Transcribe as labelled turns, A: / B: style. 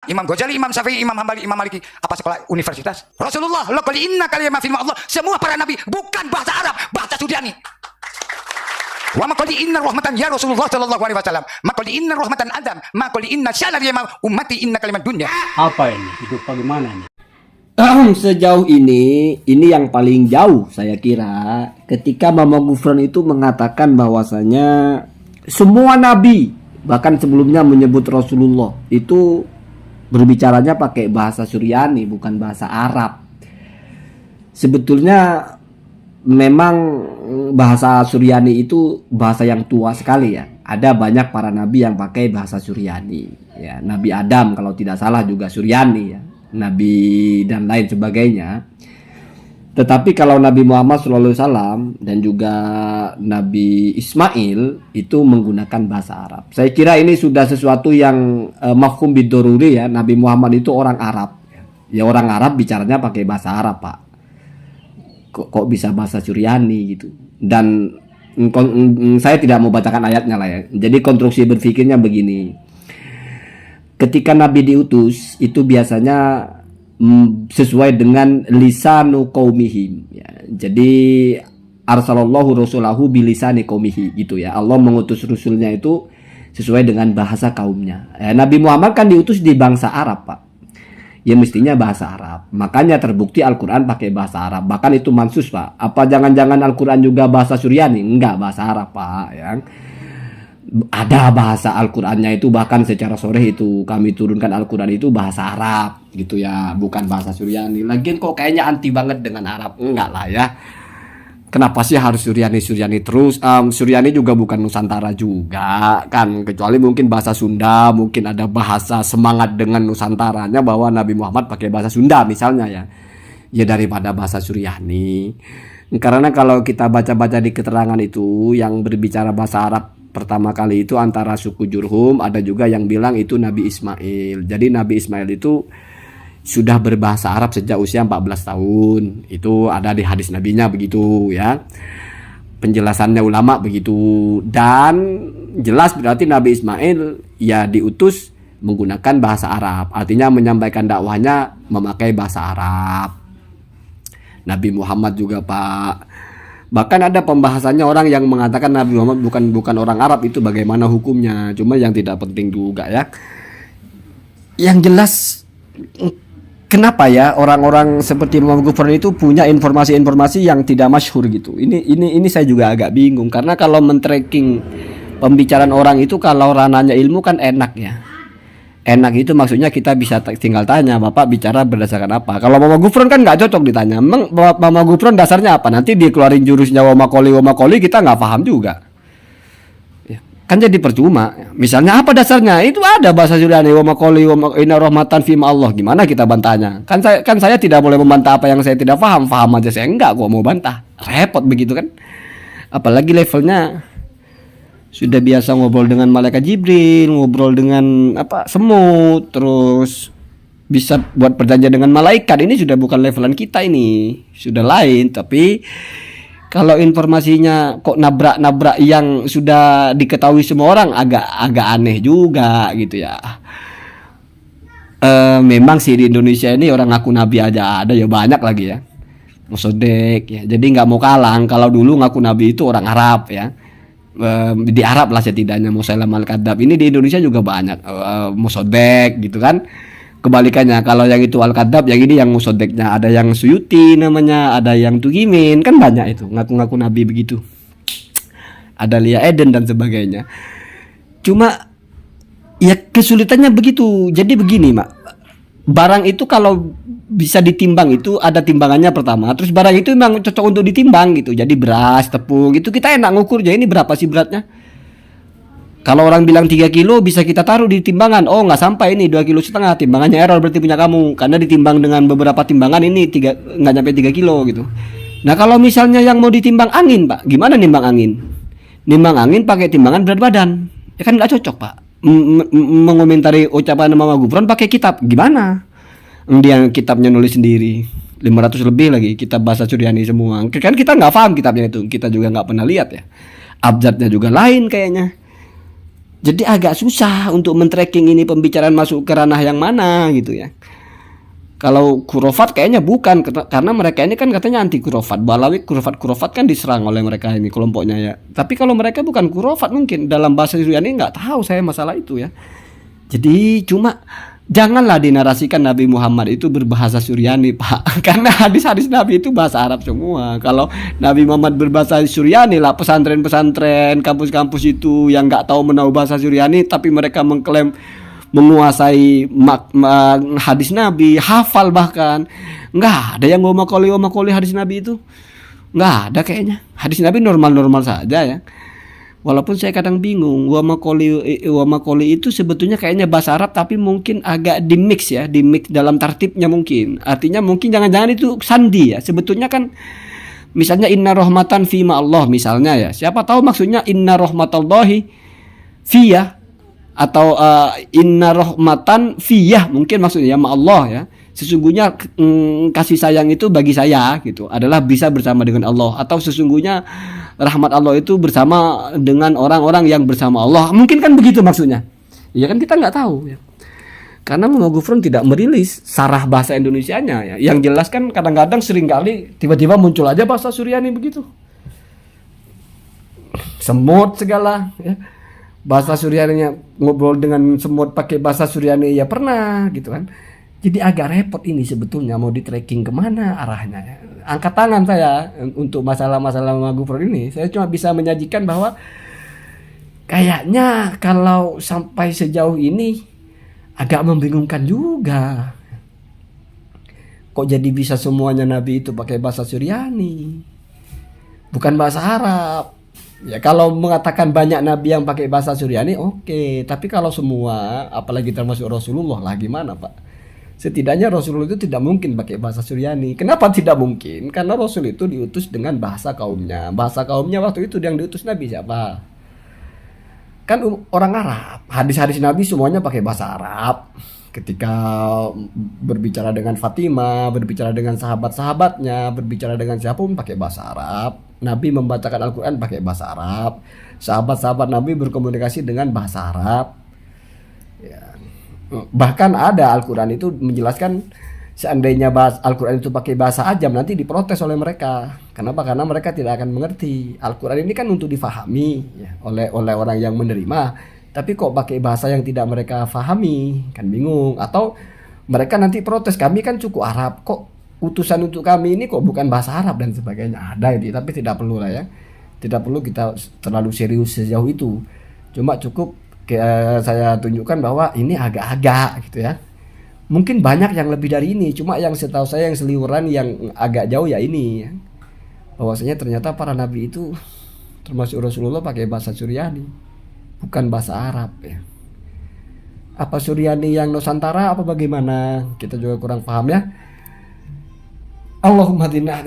A: Imam Ghazali, Imam Syafi'i, Imam Hambali, Imam Maliki, apa sekolah universitas? Rasulullah, laqad inna kalimah firman Allah, semua para nabi bukan bahasa Arab, bahasa Suryani. Wa maqali inna rahmatan ya Rasulullah sallallahu alaihi wasallam. Maqali inna rahmatan Adam, maqali inna syana ya ummati inna kalimat dunya.
B: Apa ini? Hidup bagaimana ini?
C: Sejauh ini yang paling jauh saya kira ketika Mama Gufron itu mengatakan bahwasanya semua nabi bahkan sebelumnya menyebut Rasulullah itu berbicaranya pakai bahasa Suryani bukan bahasa Arab. Sebetulnya memang bahasa Suryani itu bahasa yang tua sekali ya. Ada banyak para nabi yang pakai bahasa Suryani ya. Nabi Adam kalau tidak salah juga Suryani ya. Nabi dan lain sebagainya. Tetapi kalau Nabi Muhammad SAW dan juga Nabi Ismail itu menggunakan bahasa Arab. Saya kira ini sudah sesuatu yang mafhum bidoruri ya. Nabi Muhammad itu orang Arab. Ya orang Arab bicaranya pakai bahasa Arab Pak. Kok bisa bahasa Suryani gitu. Dan saya tidak mau bacakan ayatnya lah ya. Jadi konstruksi berpikirnya begini. Ketika Nabi diutus itu biasanya sesuai dengan lisanu qaumihim ya. Jadi arsalallahu rasulahu bilisani qaumihi gitu ya. Allah mengutus rasulnya itu sesuai dengan bahasa kaumnya. Nabi Muhammad kan diutus di bangsa Arab Pak. Ya mestinya bahasa Arab. Makanya terbukti Al-Qur'an pakai bahasa Arab. Bahkan itu mansus Pak. Apa jangan-jangan Al-Qur'an juga bahasa Suryani? Enggak, bahasa Arab Pak ya. Ada bahasa Al-Qur'annya itu bahkan secara sharih itu kami turunkan Al-Qur'an itu bahasa Arab gitu ya, bukan bahasa Suryani. Lagian kok kayaknya anti banget dengan Arab. Enggak lah ya. Kenapa sih harus Suryani terus? Suryani juga bukan Nusantara juga kan, kecuali mungkin bahasa Sunda, mungkin ada bahasa semangat dengan Nusantaranya bahwa Nabi Muhammad pakai bahasa Sunda misalnya ya. Ya daripada bahasa Suryani. Karena kalau kita baca-baca di keterangan itu yang berbicara bahasa Arab pertama kali itu antara suku Jurhum, ada juga yang bilang itu Nabi Ismail. Jadi Nabi Ismail itu sudah berbahasa Arab sejak usia 14 tahun. Itu ada di hadis nabinya begitu ya. Penjelasannya ulama begitu. Dan jelas berarti Nabi Ismail ya diutus menggunakan bahasa Arab. Artinya menyampaikan dakwahnya memakai bahasa Arab. Nabi Muhammad juga Pak. Bahkan ada pembahasannya orang yang mengatakan Nabi Muhammad bukan orang Arab, itu bagaimana hukumnya. Cuma yang tidak penting juga ya. Yang jelas kenapa ya orang-orang seperti Mama Gufron itu punya informasi-informasi yang tidak masyhur gitu. Ini saya juga agak bingung karena kalau men-tracking pembicaraan orang itu kalau ranahnya ilmu kan enak ya. Enak itu maksudnya kita bisa tinggal tanya, Bapak bicara berdasarkan apa. Kalau Mama Gufron kan nggak cocok ditanya. Memang Mama Gufron dasarnya apa? Nanti dia keluarin jurusnya wamakoli kita nggak paham juga. Ya, kan jadi percuma. Misalnya apa dasarnya? Itu ada bahasa Suryani wamakoli inna rahmatan fima Allah. Gimana kita bantahnya? Kan saya tidak boleh membantah apa yang saya tidak paham. Paham aja saya enggak kok mau bantah. Repot begitu kan? Apalagi levelnya sudah biasa ngobrol dengan malaikat Jibril, ngobrol dengan semut, terus bisa buat perjanjian dengan malaikat. Ini sudah bukan levelan kita, ini sudah lain. Tapi kalau informasinya kok nabrak yang sudah diketahui semua orang, agak aneh juga gitu ya. Memang sih di Indonesia ini orang ngaku nabi aja ada ya, banyak lagi ya, Mosodek ya. Jadi nggak mau kalah. Kalau dulu ngaku nabi itu orang Arab ya. Di Arab lah setidaknya Musailam Al-Kadzab. Ini di Indonesia juga banyak Mosodek gitu kan. Kebalikannya kalau yang itu Al-Kadzab, yang ini yang Mosodeknya. Ada yang Suyuti namanya, ada yang Tugimin, kan banyak itu ngaku-ngaku nabi begitu. Ada Lia Eden dan sebagainya. Cuma ya kesulitannya begitu. Jadi begini Mak, barang itu kalau bisa ditimbang itu ada timbangannya pertama. Terus barang itu memang cocok untuk ditimbang gitu. Jadi beras, tepung itu kita enak ngukur ya, ini berapa sih beratnya. Kalau orang bilang 3 kilo bisa kita taruh di timbangan. Oh nggak sampai, ini 2,5 kilo. Timbangannya error berarti punya kamu. Karena ditimbang dengan beberapa timbangan ini nggak nyampe 3 kilo gitu. Nah kalau misalnya yang mau ditimbang angin Pak, gimana nimbang angin? Nimbang angin pakai timbangan berat badan. Ya kan nggak cocok Pak. Mengomentari ucapan Mama Gufron pakai kitab gimana? Dia kitabnya nulis sendiri 500 lebih lagi, kitab bahasa Suryani semua. Kan kita nggak paham kitabnya itu, kita juga nggak pernah lihat ya. Abjadnya juga lain kayaknya. Jadi agak susah untuk men-tracking ini pembicaraan masuk ke ranah yang mana gitu ya. Kalau khurafat kayaknya bukan, karena mereka ini kan katanya anti khurafat. Balawi khurafat kan diserang oleh mereka ini kelompoknya ya. Tapi kalau mereka bukan khurafat, mungkin dalam bahasa Suryani nggak tahu saya masalah itu ya. Jadi cuma janganlah dinarasikan Nabi Muhammad itu berbahasa Suryani, Pak. Karena hadis-hadis Nabi itu bahasa Arab semua. Kalau Nabi Muhammad berbahasa Suryani lah, pesantren-pesantren, kampus-kampus itu yang nggak tahu menahu bahasa Suryani, tapi mereka mengklaim menguasai hadis Nabi, hafal bahkan. Nggak ada yang ngomakoli hadis Nabi itu. Nggak ada kayaknya. Hadis Nabi normal-normal saja ya. Walaupun saya kadang bingung, wa makoli itu sebetulnya kayaknya bahasa Arab, tapi mungkin agak dimix ya, dimix dalam tartibnya mungkin. Artinya mungkin jangan-jangan itu sandi ya. Sebetulnya kan misalnya inna rahmatan fi ma Allah misalnya ya. Siapa tahu maksudnya inna rahmatallahi fiyah, atau inna rahmatan fiyah mungkin maksudnya ma Allah ya. Sesungguhnya kasih sayang itu bagi saya gitu adalah bisa bersama dengan Allah, atau sesungguhnya rahmat Allah itu bersama dengan orang-orang yang bersama Allah. Mungkin kan begitu maksudnya. Ya kan kita nggak tahu ya. Karena Muhammad Gufron tidak merilis sarah bahasa Indonesianya ya. Yang jelas kan kadang-kadang seringkali tiba-tiba muncul aja bahasa Suryani begitu. Semut segala ya. Bahasa Suryaninya, ngobrol dengan semut pakai bahasa Suryani ya pernah gitu kan. Jadi agak repot ini sebetulnya mau di tracking kemana arahnya ya. Angkat tangan saya untuk masalah-masalah Muhammad Gufron ini. Saya cuma bisa menyajikan bahwa kayaknya kalau sampai sejauh ini agak membingungkan juga. Kok jadi bisa semuanya Nabi itu pakai bahasa Suryani, bukan bahasa Arab. Ya kalau mengatakan banyak Nabi yang pakai bahasa Suryani oke. Tapi kalau semua, apalagi termasuk Rasulullah lah gimana Pak? Setidaknya Rasulullah itu tidak mungkin pakai bahasa Suryani. Kenapa tidak mungkin? Karena Rasul itu diutus dengan bahasa kaumnya. Bahasa kaumnya waktu itu yang diutus Nabi siapa? Kan orang Arab. Hadis-hadis Nabi semuanya pakai bahasa Arab. Ketika berbicara dengan Fatimah, berbicara dengan sahabat-sahabatnya, berbicara dengan siapapun pakai bahasa Arab. Nabi membacakan Al-Quran pakai bahasa Arab. Sahabat-sahabat Nabi berkomunikasi dengan bahasa Arab. Ya. Bahkan ada Al-Quran itu menjelaskan seandainya Al-Quran itu pakai bahasa ajam nanti diprotes oleh mereka. Kenapa? Karena mereka tidak akan mengerti. Al-Quran ini kan untuk difahami ya, oleh orang yang menerima. Tapi kok pakai bahasa yang tidak mereka fahami, kan bingung. Atau mereka nanti protes, kami kan cukup Arab, kok utusan untuk kami ini kok bukan bahasa Arab dan sebagainya. Ada itu, tapi tidak perlu lah ya. Tidak perlu kita terlalu serius sejauh itu. Cuma cukup saya tunjukkan bahwa ini agak-agak gitu ya. Mungkin banyak yang lebih dari ini, cuma yang setahu saya yang seliweran yang agak jauh ya ini ya. Bahwasanya ternyata para nabi itu termasuk Rasulullah pakai bahasa Suryani, bukan bahasa Arab ya. Apa Suryani yang Nusantara apa bagaimana? Kita juga kurang paham ya. Allahumma hadina